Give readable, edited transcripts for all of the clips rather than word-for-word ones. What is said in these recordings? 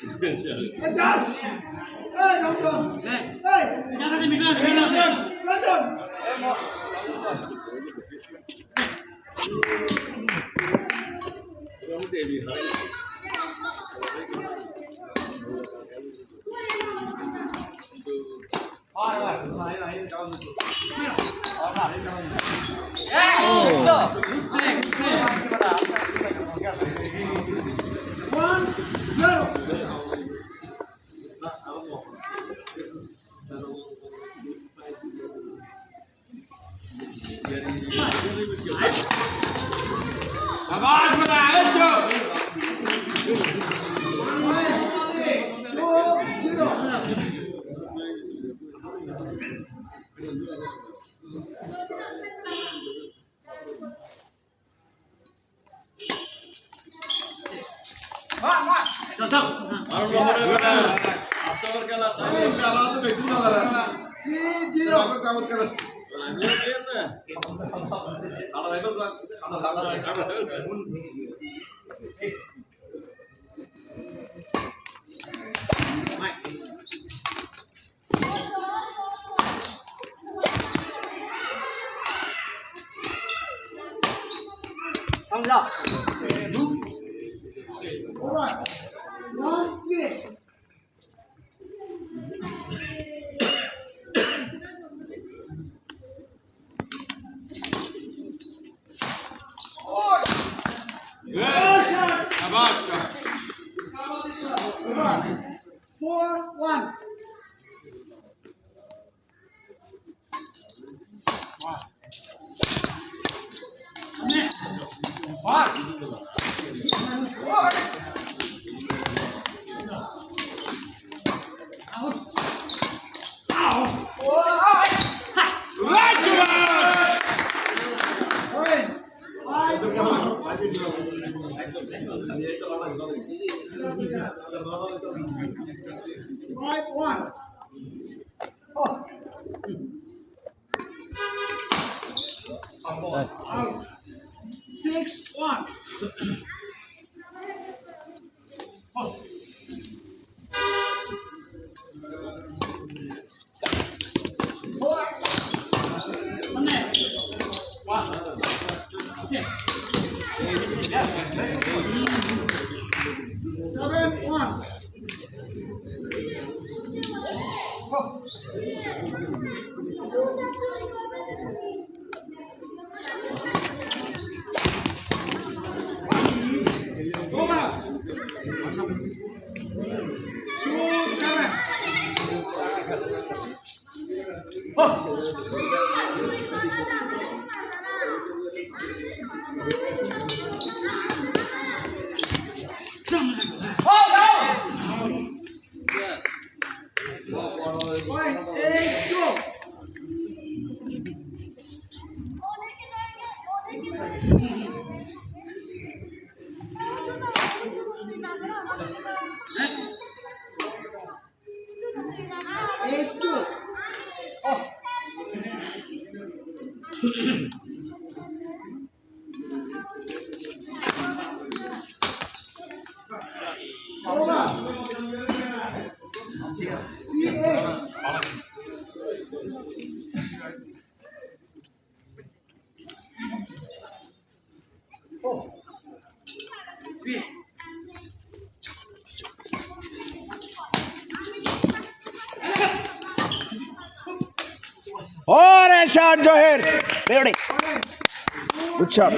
Just. Hey, Ratan. Hey. Ratan. One, zero. शाबाश बेटा ऐसे One, two, zero. असर केला Three, zero. All right. One, three. शाबाश All right. 4-1. Five, one. Out. 6-1. Seven, one. Over. 2-7. Point, 8-2. Eight, two. Over. 3-8. ওরে shot Zahir ready good shot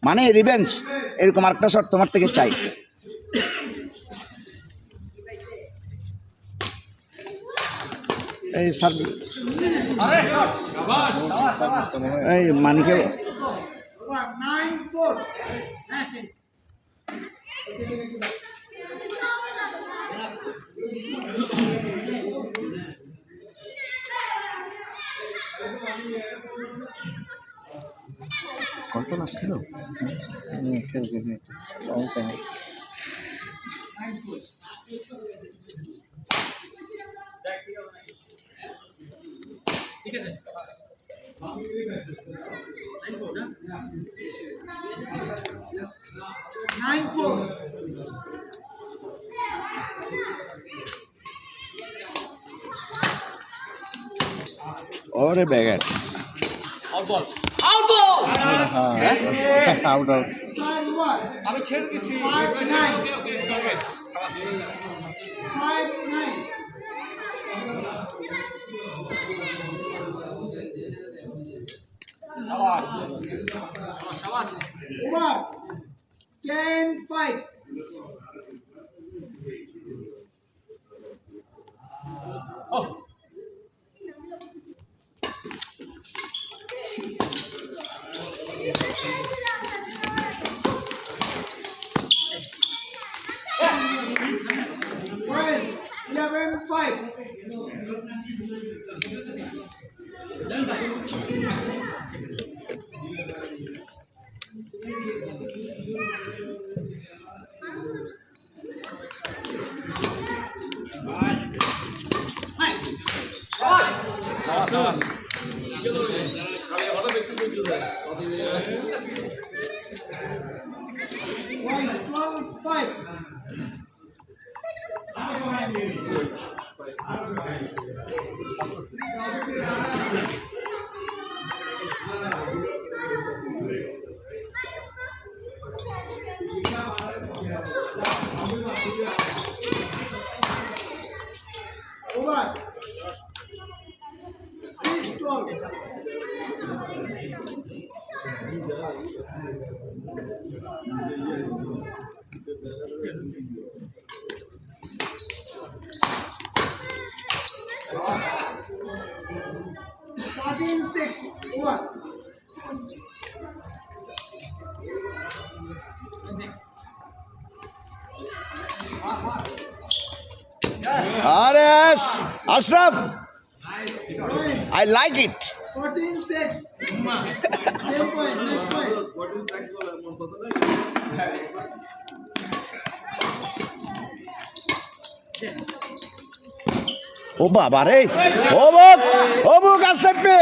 মানে revenge এরকম আরেকটা শট তোমার থেকে চাই এই স্যার এই মানিকে 9-4. কল্পনা ছিল ঠিক আছে 9-4 না Yes 9-4 ওরে ব্যাগার out ball out ball out out Side one. আমি ছেড়ে দিছি 5-9. Okay okay sorry 5-9. শাবাশ Over. 10-5. ও Well, 11-5. শাবাশ Point 12-5. Over. 6-12. Starting 6. Over. আরে Ashraf Point I like it 14-6. 10 point. Next point. ও বাবা রে ও বুক আশরাফে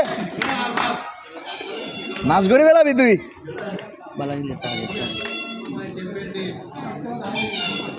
নাচ করে বেলাবি তুই